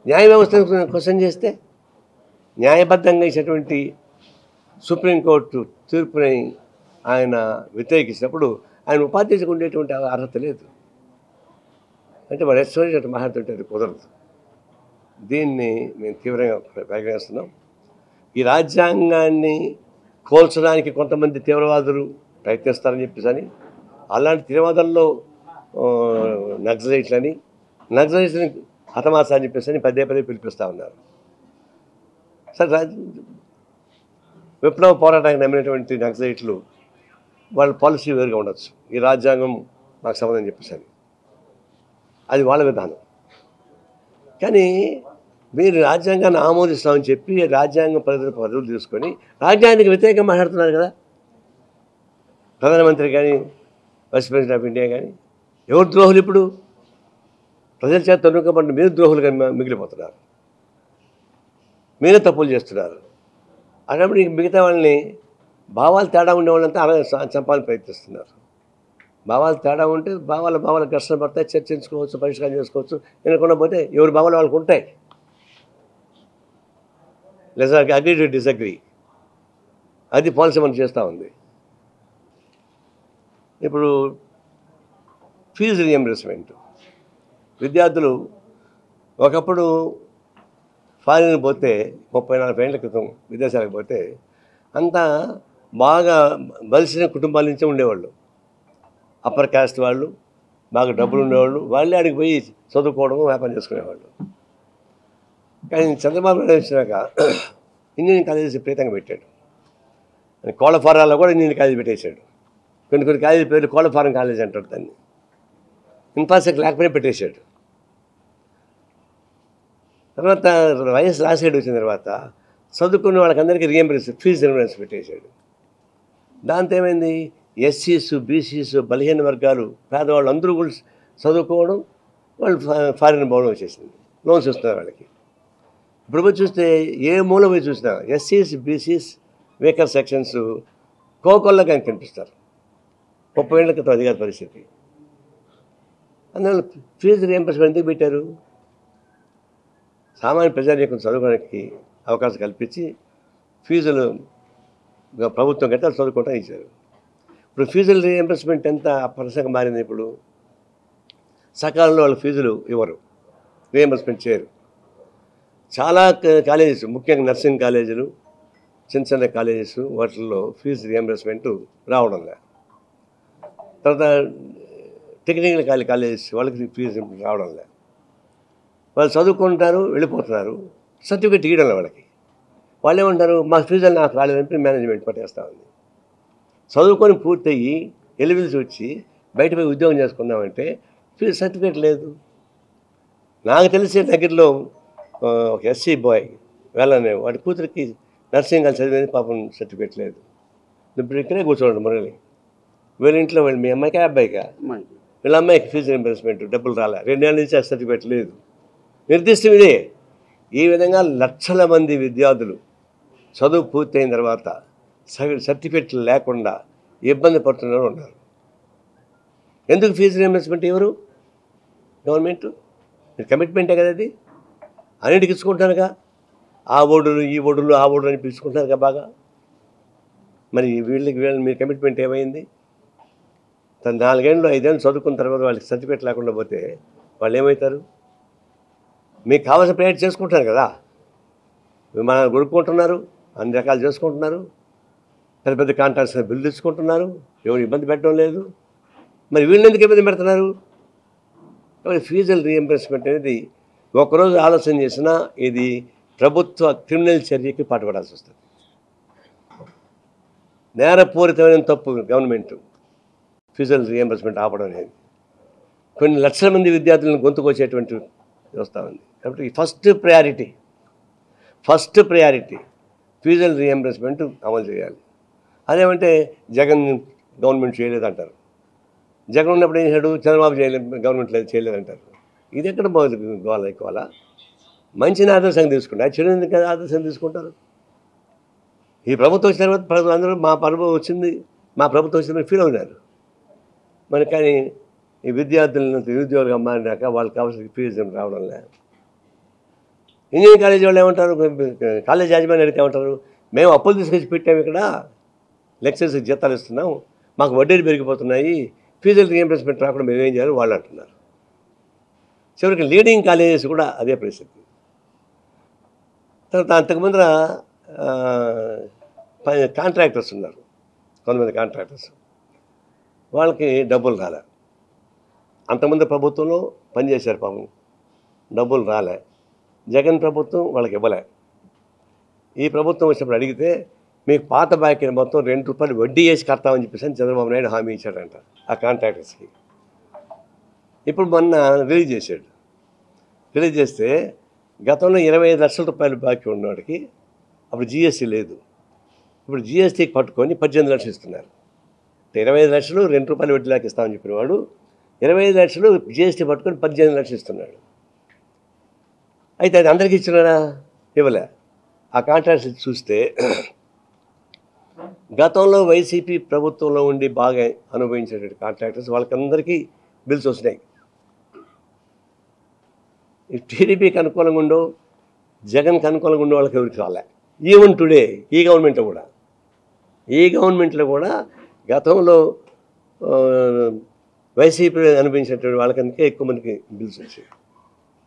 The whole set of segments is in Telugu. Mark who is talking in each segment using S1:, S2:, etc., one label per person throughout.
S1: న్యాయ వ్యవస్థను క్వశ్చన్ చేస్తే న్యాయబద్ధంగా ఇచ్చినటువంటి సుప్రీంకోర్టు తీర్పుని ఆయన వ్యతిరేకించినప్పుడు ఆయన ఉపాధ్యక్షులకు ఉండేటువంటి అర్హత లేదు. అంటే వాడు ఎస్టోరేట్ మాట్లాడుతుంటే అది కుదరదు. దీన్ని మేము తీవ్రంగా ప్రకటిస్తున్నాం. ఈ రాజ్యాంగాన్ని కోల్చడానికి కొంతమంది తీవ్రవాదులు ప్రయత్నిస్తారని చెప్పేసి అలాంటి తీవ్రవాదుల్లో నక్సలైట్లని హతమార్చాలని చెప్పేసి పదే పిలిపిస్తూ ఉన్నారు. సరే, విప్లవ పోరాటానికి నమ్మినటువంటి నక్సలైట్లు వాళ్ళ పాలసీ వేరుగా ఉండొచ్చు. ఈ రాజ్యాంగం మాకు సంబంధం చెప్పేసి అది వాళ్ళ విధానం. కానీ మీరు రాజ్యాంగాన్ని ఆమోదిస్తామని చెప్పి రాజ్యాంగం పదవులు తీసుకొని రాజ్యాంగానికి వ్యతిరేకంగా మాట్లాడుతున్నారు కదా. ప్రధానమంత్రి కానీ వైస్ ప్రెసిడెంట్ ఆఫ్ ఇండియా కానీ ఎవరు ద్రోహులు? ఇప్పుడు ప్రజల చేత తొనుకబడిన మీరు ద్రోహులుగా మిగిలిపోతున్నారు. మీరే తప్పులు చేస్తున్నారు. అన్నప్పుడు మిగతా వాళ్ళని భావాలు తేడా ఉండేవాళ్ళంతా అలా చంపాలని ప్రయత్నిస్తున్నారు. భావాలు తేడా ఉంటే భావాల ఘర్షణ పడతాయి, చర్చించుకోవచ్చు, పరిష్కారం చేసుకోవచ్చు. వినకుండా పోతే ఎవరి భావాలు వాళ్ళకు ఉంటాయి. లేదా అగ్రీ టు డిసగ్రీ, అది పాలసీ మనం చేస్తూ ఉంది. ఇప్పుడు ఫీజు రియంబర్స్మెంట్, విద్యార్థులు ఒకప్పుడు ఫారిన్ పోతే 30-40 ఏళ్ల క్రితం విదేశాలకు పోతే అంతా బాగా బలిసిన కుటుంబాల నుంచే ఉండేవాళ్ళు. అప్పర్ క్యాస్ట్ వాళ్ళు, బాగా డబ్బులు ఉండేవాళ్ళు, వాళ్ళే అడిగి పోయి చదువుకోవడం, వ్యాపారం చేసుకునేవాళ్ళు. కానీ చంద్రబాబు నాయుడు వచ్చినాక ఇంజనీరింగ్ కాలేజెస్ విపరీతంగా పెట్టాడు. కోళ్ళఫారాల్లో కూడా ఇంజనీరింగ్ కాలేజీ పెట్టేశాడు. కొన్ని కాలేజీ పేర్లు కోళ్ళఫారం కాలేజ్ అంటాడు దాన్ని. ఇన్ఫ్రాస్ట్రక్చర్ లేకపోయినా పెట్టేశాడు. తర్వాత వైఎస్ రాజశేఖర్ వచ్చిన తర్వాత చదువుకున్న వాళ్ళకందరికీ ఫీజు రియంబర్స్ పెట్టేశాడు. దాంతో ఏమైంది? ఎస్సీస్, బీసీస్, బలహీన వర్గాలు, పేదవాళ్ళు అందరూ కూడా చదువుకోవడం, వాళ్ళు ఫారిన్ పోవడం వచ్చేసింది. లోన్స్ ఇస్తున్నారు వాళ్ళకి. ఇప్పుడు పోయి చూస్తే ఏ మూల పోయి చూసినా ఎస్సీస్, బీసీస్, వీకర్ సెక్షన్స్ కోకొల్లా కానీ కనిపిస్తారు. 30 ఏళ్ల క్రితం అధికార పరిస్థితి. అందువల్ల ఫీజు రియంబర్స్మెంట్ ఎందుకు పెట్టారు? సామాన్య ప్రజానీకం చదువుకోవడానికి అవకాశం కల్పించి ఫీజులు ప్రభుత్వం కట్టి వాళ్ళు చదువుకోవడం ఇచ్చారు. ఇప్పుడు ఫీజుల రియంబర్స్మెంట్ ఎంత ప్రసంగం మారింది. ఇప్పుడు సకాలంలో వాళ్ళ ఫీజులు ఇవ్వరు, రియంబర్స్మెంట్ చేయరు. చాలా కాలేజెస్, ముఖ్యంగా నర్సింగ్ కాలేజీలు, చిన్న కాలేజెస్, వాటిల్లో ఫీజు రియంబర్స్మెంట్ రావడం లేదు. తర్వాత టెక్నికల్ కాలేజెస్ వాళ్ళకి ఫీజు రావడం లేదు. వాళ్ళు చదువుకుంటారు, వెళ్ళిపోతున్నారు, సర్టిఫికేట్ ఇవ్వడం వాళ్ళకి. వాళ్ళు ఏమంటారు? మా ఫీజులు నాకు రాలేదంటే మేనేజ్మెంట్ పట్టేస్తూ ఉంది. చదువుకొని పూర్తయ్యి ఎలివిల్స్ వచ్చి బయట పోయి ఉద్యోగం చేసుకుందామంటే ఫీజు సర్టిఫికేట్ లేదు. నాకు తెలిసే దగ్గరలో ఒక ఎస్సీ బాయ్ వెళ్ళనే వాడి కూతురికి నర్సింగ్ కాలేజ్ చదివేది, పాపం సర్టిఫికేట్ లేదు. ఇప్పుడు ఇక్కడే కూర్చోండి మురళి, వీళ్ళ ఇంట్లో వాళ్ళు మీ అమ్మాయికి అబ్బాయికా? వీళ్ళ అమ్మాయికి ఫీజు రింబర్స్మెంట్ డబ్బులు రాలే, 2 ఏళ్ళ నుంచి ఆ సర్టిఫికేట్ లేదు. నిర్దిష్టం ఇదే. ఈ విధంగా లక్షల మంది విద్యార్థులు చదువు పూర్తయిన తర్వాత సర్టిఫికేట్లు లేకుండా ఇబ్బంది పడుతున్నారు ఉన్నారు. ఎందుకు ఫీజు రియంబర్స్మెంట్ ఎవరు? గవర్నమెంట్ కమిట్మెంటే కదా అది. అన్నిటికి ఇచ్చుకుంటారుగా. ఆ ఓడులు, ఈ ఓడులు, ఆ ఓడులు అని పిలుచుకుంటారుగా బాగా. మరి వీళ్ళని మీ కమిట్మెంట్ ఏమైంది? 4 ఏళ్ళు 5 ఏళ్ళు చదువుకున్న తర్వాత వాళ్ళకి సర్టిఫికేట్ లేకుండా పోతే వాళ్ళు ఏమవుతారు? మీకు కావాల్సిన ప్రయత్నం చేసుకుంటున్నారు కదా, విమానాలు కొనుక్కుంటున్నారు, అన్ని రకాలు చేసుకుంటున్నారు, పెద్ద కాంట్రాక్ట్స్ బిల్లు తెచ్చుకుంటున్నారు, ఎవరు ఇబ్బంది పెట్టడం లేదు. మరి వీళ్ళని ఎందుకు ఇబ్బంది పెడుతున్నారు? కాబట్టి ఫీజుల రియంబర్స్మెంట్ అనేది ఒకరోజు ఆలోచన చేసినా ఇది ప్రభుత్వ క్రిమినల్ చర్యకి పాటుపడాల్సి వస్తుంది. నేరపూరితమైన తప్పు గవర్నమెంట్ ఫీజుల రియంబర్స్మెంట్ ఆపడం అనేది. కొన్ని లక్షల మంది విద్యార్థులను గొంతుకొచ్చేటువంటి వస్తూ ఉంది. కాబట్టి ఫస్ట్ ప్రయారిటీ ఫీజుల రియంబర్స్మెంట్ అమలు చేయాలి. అదేమంటే జగన్ గవర్నమెంట్ చేయలేదు అంటారు. జగన్ ఉన్నప్పుడు ఏం చేశాడు? చంద్రబాబు గవర్నమెంట్ చేయలేదంటారు. ఇది ఎక్కడ గోవాల ఎక్కువ మంచిని ఆదర్శంగా తీసుకుంటారు, చెడు ఎందుకు ఆదర్శంగా తీసుకుంటారు? ఈ ప్రభుత్వం వచ్చిన తర్వాత అందరూ మా ప్రభుత్వం వచ్చిందని ఫీల్ అవుతారు. మరి కానీ ఈ విద్యార్థులను నిరుద్యోగులుగా మారినాక వాళ్ళకి కావాల్సిన ఫీజు రావడం లేదు. ఇంజనీరింగ్ కాలేజీ వాళ్ళు ఏమంటారు, కాలేజ్ యాజమాన్యం అడిగితే ఏమంటారు, మేము అప్పులు తీసుకొచ్చి పెట్టాము ఇక్కడ, లెక్చర్స్ జీతాలు ఇస్తున్నాం, మాకు వడ్డీలు పెరిగిపోతున్నాయి, ఫీజులు రీయింబర్స్మెంట్ రాకుండా మేమేం చేయాలి వాళ్ళు అంటున్నారు. చివరికి లీడింగ్ కాలేజెస్ కూడా అదే పరిస్థితి. తర్వాత అంతకుముందు కాంట్రాక్టర్స్ ఉన్నారు, కొంతమంది కాంట్రాక్టర్స్, వాళ్ళకి డబ్బులు రాలే. అంతకుముందు ప్రభుత్వంలో పనిచేశారు పాపం, డబ్బులు రాలే. జగన్ ప్రభుత్వం వాళ్ళకి ఇవ్వలే. ఈ ప్రభుత్వం వచ్చినప్పుడు అడిగితే మీకు పాత బాకీని మొత్తం ₹2 వడ్డీ వేసి కడతామని చెప్పేసి చంద్రబాబు నాయుడు హామీ ఇచ్చాడంట ఆ కాంట్రాక్టర్స్కి. ఇప్పుడు మొన్న రిలీజ్ చేశాడు. రిలీజ్ చేస్తే గతంలో ₹25 లక్షల బాకీ ఉన్నవాడికి అప్పుడు జీఎస్టీ లేదు, ఇప్పుడు జీఎస్టీకి పట్టుకొని 18 లక్షలు ఇస్తున్నారు. 25 లక్షలు ₹2 వడ్డీ లాగా ఇస్తామని చెప్పిన వాడు 25 లక్షలు జీఎస్టీ పట్టుకొని 18 లక్షలు ఇస్తున్నాడు. అయితే అది అందరికీ ఇచ్చినారా? ఇవ్వలే. ఆ కాంట్రాక్ట్స్ చూస్తే గతంలో వైసీపీ ప్రభుత్వంలో ఉండి బాగా అనుభవించేటువంటి కాంట్రాక్టర్స్ వాళ్ళకందరికీ బిల్స్ వస్తున్నాయి. టీడీపీకి అనుకూలంగా ఉండో జగన్కి అనుకూలంగా ఉండే వాళ్ళకి ఎవరికి రాలే. ఈవెన్ టుడే ఈ గవర్నమెంట్లో కూడా గతంలో వైసీపీ అనిపించినటువంటి వాళ్ళకంటే ఎక్కువ మందికి బిల్స్ వచ్చాయి.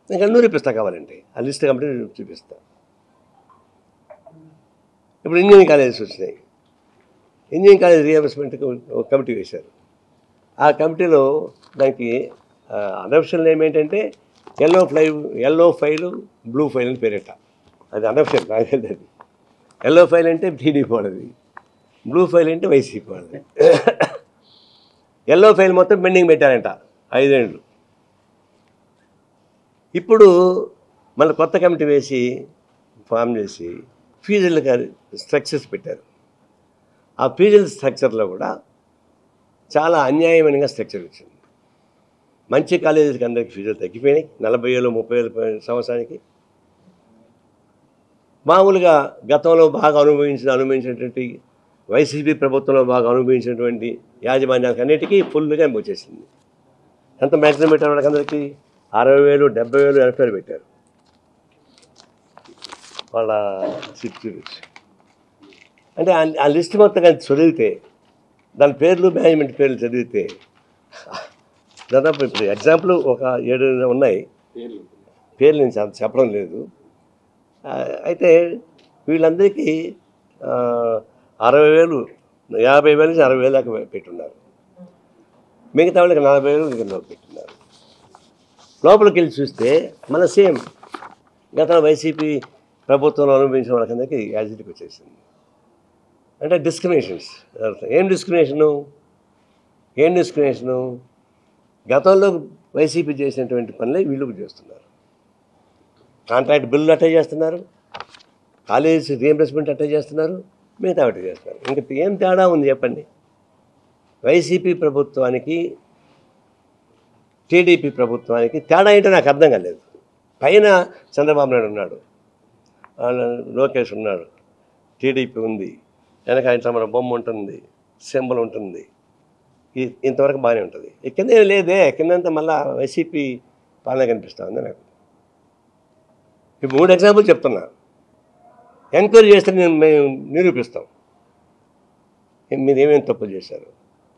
S1: ఇంకా నిరూపిస్తా కావాలంటే ఆ లిస్ట్ కాబట్టి చూపిస్తా. ఇప్పుడు ఇంజనీరింగ్ కాలేజెస్ వచ్చినాయి. ఇంజనీరింగ్ కాలేజ్ రీఎంబర్స్మెంట్కి ఒక కమిటీ వేశారు. ఆ కమిటీలో దానికి అనఫిషియల్ నేమ్ ఏంటంటే ఎల్లో ఫైలు బ్లూ ఫైల్ అని పేరేట. అది అనఫిషియల్, నాకు తెలియదు. ఎల్లో ఫైల్ అంటే టీడీపీ వాళ్ళది, బ్లూ ఫైల్ అంటే వైసీపీ వాళ్ళది. ఎల్లో ఫైల్ మొత్తం పెండింగ్ పెట్టారంట 5 ఏళ్ళు. ఇప్పుడు మళ్ళీ కొత్త కమిటీ వేసి ఫామ్ చేసి ఫీజుల స్ట్రక్చర్స్ పెట్టారు. ఆ ఫీజుల స్ట్రక్చర్లో కూడా చాలా అన్యాయమైనగా స్ట్రక్చర్ వచ్చింది. మంచి కాలేజీలకి అందరికీ ఫీజులు తగ్గిపోయినాయి, 40,000 30,000 సంవత్సరానికి. మామూలుగా గతంలో బాగా అనుభవించినటువంటి వైసీపీ ప్రభుత్వంలో బాగా అనుభవించినటువంటి యాజమాన్యాలకు అన్నిటికీ ఫుల్గా వచ్చేసింది. ఎంత మ్యాక్సిమం పెట్టారు వాళ్ళకి అందరికీ? 60,000 70,000 80,000 పెట్టారు వాళ్ళ సిటీ. అంటే ఆ లిస్ట్ మొత్తం కానీ చదివితే, దాని పేర్లు మేనేజ్మెంట్ పేర్లు చదివితే దాదాపు ఇప్పుడు ఎగ్జాంపుల్ ఒక 7 ఉన్నాయి, పేర్లు నేను చెప్పడం లేదు. అయితే వీళ్ళందరికీ 60,000 50,000 నుంచి 60,000 దాకా పెట్టున్నారు. మిగతా వాళ్ళకి 40,000 కింద పెట్టున్నారు. లోపలికి వెళ్ళి చూస్తే మన సేమ్ గతంలో వైసీపీ ప్రభుత్వంలో అనుభవించిన వాళ్ళకందరికీ యాజిటీకి వచ్చేసింది. అంటే డిస్క్రిమినేషన్స్. ఏం డిస్క్రిమినేషను? గతంలో వైసీపీ చేసినటువంటి పనులే వీళ్ళు చేస్తున్నారు. కాంట్రాక్ట్ బిల్లు అట్టే చేస్తున్నారు, కాలేజ్ రీఎంబర్స్మెంట్ అట్టే చేస్తున్నారు, మిగతా అట్టే చేస్తున్నారు. ఇంకా ఏం తేడా ఉంది చెప్పండి? వైసీపీ ప్రభుత్వానికి టీడీపీ ప్రభుత్వానికి తేడా ఏంటో నాకు అర్థం కాలేదు. పైన చంద్రబాబు నాయుడు ఉన్నాడు, లోకేష్ ఉన్నాడు, టీడీపీ ఉంది, వెనక ఆయన మన బొమ్మ ఉంటుంది, సింబల్ ఉంటుంది, ఇంతవరకు బాగానే ఉంటుంది. కింద ఏం లేదే, కిందంతా మళ్ళీ వైసీపీ పాలన కనిపిస్తూ ఉంది నాకు. ఇప్పుడు 3 ఎగ్జాంపుల్ చెప్తున్నా. ఎంక్వైరీ చేస్తే మేము నిరూపిస్తాం మీరు ఏమేమి తప్పులు చేశారు.